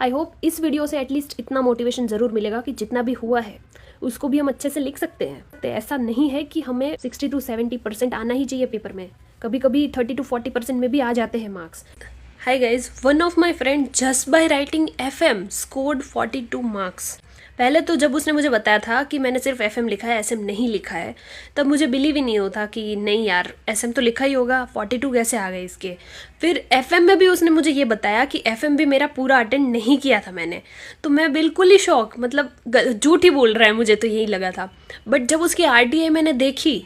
I hope इस video से at least इतना मोटिवेशन ज़रूर मिलेगा कि जितना भी हुआ है उसको भी हम अच्छे से लिख सकते हैं। तो ऐसा नहीं है कि हमें 60 to 70% आना ही चाहिए पेपर में, कभी कभी 30 to 40% में भी आ जाते हैं marks. Hi guys, one of my friend just by writing FM scored 42 marks. पहले तो जब उसने मुझे बताया था कि मैंने सिर्फ FM लिखा है, SM नहीं लिखा है, तब मुझे बिलीव ही नहीं होता कि नहीं यार SM तो लिखा ही होगा, 42 कैसे आ गए इसके। फिर FM में भी उसने मुझे ये बताया कि FM भी मेरा पूरा अटेंड नहीं किया था मैंने, तो मैं बिल्कुल ही शॉक, मतलब झूठ ही बोल रहा है, मुझे तो यही लगा था। बट जब उसकी RTI मैंने देखी,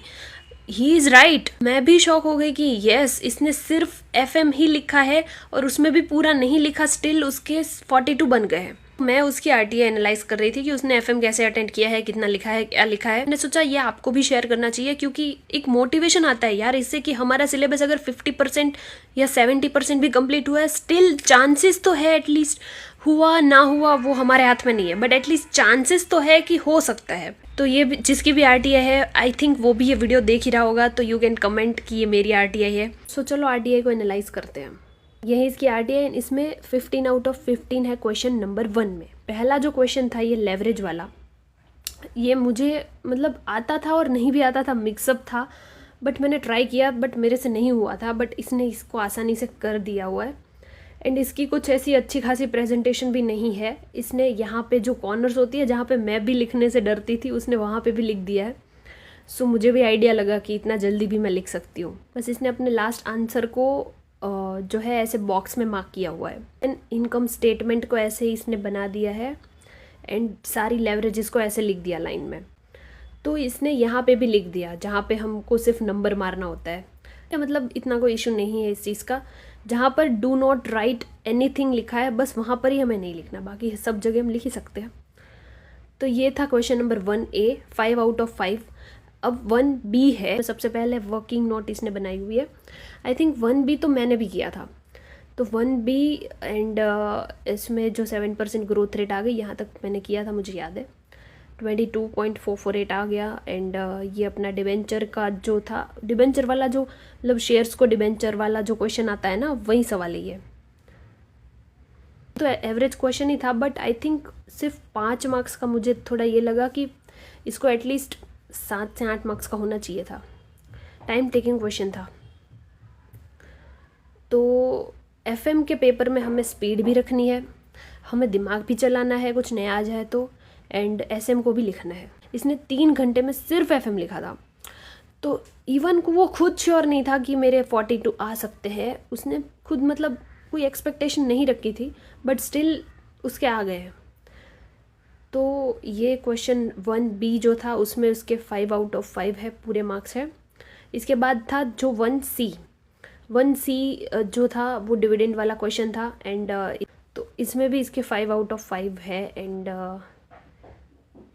ही इज़ राइट, मैं भी शॉक हो गई कि येस, इसने सिर्फ FM ही लिखा है और उसमें भी पूरा नहीं लिखा, स्टिल उसके 42 बन गए हैं। मैं उसकी RTI एनालाइज कर रही थी कि उसने FM कैसे अटेंड किया है, कितना लिखा है, क्या लिखा है। मैंने सोचा ये आपको भी शेयर करना चाहिए, क्योंकि एक मोटिवेशन आता है यार इससे कि हमारा सिलेबस अगर 50% या 70% भी कंप्लीट हुआ है, स्टिल चांसेस तो है, एटलीस्ट हुआ ना हुआ वो हमारे हाथ में नहीं है, बट एटलीस्ट चांसेस तो है कि हो सकता है। तो ये जिसकी भी RTI है, आई थिंक वो भी ये वीडियो देख ही रहा होगा, तो यू कैन कमेंट कि ये मेरी RTI है। सो चलो RTI को एनालाइज करते हैं। यही इसकी RTI, इसमें 15 आउट ऑफ 15 है क्वेश्चन नंबर 1 में। पहला जो क्वेश्चन था ये लेवरेज वाला, ये मुझे मतलब आता था और नहीं भी आता था, मिक्सअप था, बट मैंने ट्राई किया, बट मेरे से नहीं हुआ था, बट इसने इसको आसानी से कर दिया हुआ है। एंड इसकी कुछ ऐसी अच्छी खासी प्रेजेंटेशन भी नहीं है। इसने यहाँ पे जो कॉर्नर्स होती है जहाँ पे मैं भी लिखने से डरती थी, उसने वहाँ पे भी लिख दिया है। सो मुझे भी आइडिया लगा कि इतना जल्दी भी मैं लिख सकती हूँ। बस इसने अपने लास्ट आंसर को जो है ऐसे बॉक्स में मार्क किया हुआ है। एंड इनकम स्टेटमेंट को ऐसे ही इसने बना दिया है एंड सारी लेवरेजेस को ऐसे लिख दिया लाइन में। तो इसने यहाँ पे भी लिख दिया जहाँ पे हमको सिर्फ नंबर मारना होता है, मतलब इतना कोई इशू नहीं है इस चीज़ का। जहाँ पर डू नॉट राइट एनीथिंग लिखा है बस वहाँ पर ही हमें नहीं लिखना, बाकी सब जगह हम लिख ही सकते हैं। तो ये था question number 1A, 5 out of 5। अब 1B है, तो सबसे पहले वर्किंग नोट इसने बनाई हुई है। आई थिंक 1B तो मैंने भी किया था, तो 1B एंड इसमें जो 7% ग्रोथ रेट आ गई, यहाँ तक मैंने किया था, मुझे याद है 22.448 आ गया। एंड ये अपना डिबेंचर का जो था, डिबेंचर वाला जो मतलब शेयर्स को डिबेंचर वाला जो क्वेश्चन आता है ना, वही सवाल है ये। तो एवरेज क्वेश्चन ही था, बट आई थिंक सिर्फ 5 मार्क्स का मुझे थोड़ा ये लगा कि इसको एटलीस्ट 7 से 8 मार्क्स का होना चाहिए था। टाइम टेकिंग क्वेश्चन था। तो FM के पेपर में हमें स्पीड भी रखनी है, हमें दिमाग भी चलाना है, कुछ नया आ जाए तो, एंड SM को भी लिखना है। इसने 3 घंटे में सिर्फ FM लिखा था, तो इवन को वो खुद श्योर नहीं था कि मेरे 42 आ सकते हैं। उसने खुद मतलब कोई एक्सपेक्टेशन नहीं रखी थी, बट स्टिल उसके आ गए हैं। तो ये क्वेश्चन 1B जो था उसमें उसके 5 आउट ऑफ 5 है, पूरे मार्क्स है। इसके बाद था जो 1C जो था वो डिविडेंड वाला क्वेश्चन था, एंड तो इसमें भी इसके 5 आउट ऑफ 5 है। एंड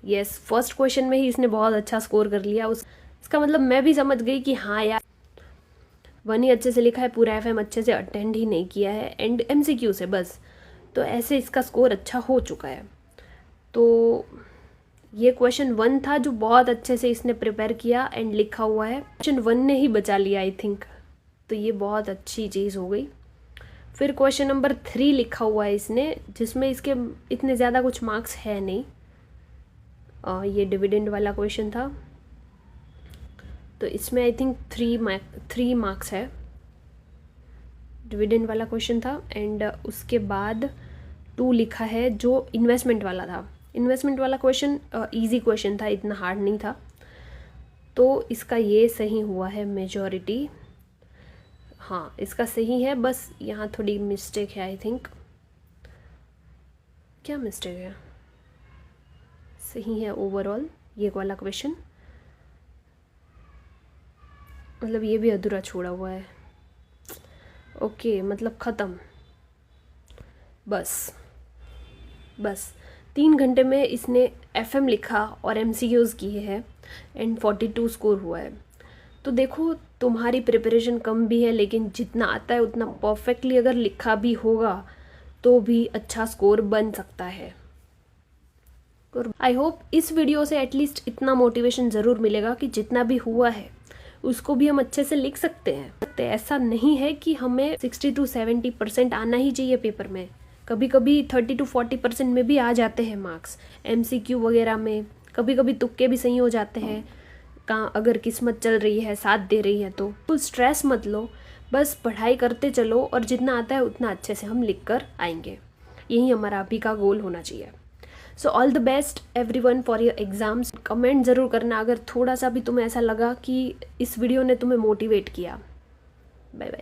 यस, फर्स्ट क्वेश्चन में ही इसने बहुत अच्छा स्कोर कर लिया। इसका मतलब मैं भी समझ गई कि हाँ यार, 1 ही अच्छे से लिखा है, पूरा FM अच्छे से अटेंड ही नहीं किया है, एंड MCQ से बस, तो ऐसे इसका स्कोर अच्छा हो चुका है। तो ये क्वेश्चन 1 था जो बहुत अच्छे से इसने प्रिपेयर किया एंड लिखा हुआ है। क्वेश्चन 1 ने ही बचा लिया आई थिंक, तो ये बहुत अच्छी चीज़ हो गई। फिर क्वेश्चन नंबर 3 लिखा हुआ है इसने, जिसमें इसके इतने ज़्यादा कुछ मार्क्स है नहीं। ये डिविडेंड वाला क्वेश्चन था, तो इसमें आई थिंक 3 मार्क्स है, डिविडेंड वाला क्वेश्चन था। एंड उसके बाद 2 लिखा है जो इन्वेस्टमेंट वाला था। इन्वेस्टमेंट वाला क्वेश्चन इजी क्वेश्चन था, इतना हार्ड नहीं था, तो इसका ये सही हुआ है मेजॉरिटी। हाँ, इसका सही है, बस यहाँ थोड़ी मिस्टेक है आई थिंक। क्या मिस्टेक है? सही है ओवरऑल ये वाला क्वेश्चन, मतलब ये भी अधूरा छोड़ा हुआ है। ओके, मतलब ख़त्म। बस 3 घंटे में इसने FM लिखा और MCQs किए हैं एंड 42 स्कोर हुआ है। तो देखो, तुम्हारी प्रिपरेशन कम भी है, लेकिन जितना आता है उतना परफेक्टली अगर लिखा भी होगा तो भी अच्छा स्कोर बन सकता है। आई होप इस वीडियो से एटलीस्ट इतना मोटिवेशन ज़रूर मिलेगा कि जितना भी हुआ है उसको भी हम अच्छे से लिख सकते हैं। तो ऐसा नहीं है कि हमें 60 to 70% आना ही चाहिए पेपर में, कभी कभी 30-40% में भी आ जाते हैं मार्क्स MCQ वगैरह में। कभी कभी तुक्के भी सही हो जाते हैं, कहाँ अगर किस्मत चल रही है, साथ दे रही है तो। फुल स्ट्रेस मत लो, बस पढ़ाई करते चलो और जितना आता है उतना अच्छे से हम लिख कर आएंगे। यही हमारा अभी का गोल होना चाहिए। So all the best everyone for your exams. Comment ज़रूर करना अगर थोड़ा सा भी तुम्हें ऐसा लगा कि इस वीडियो ने तुम्हें मोटिवेट किया। Bye bye.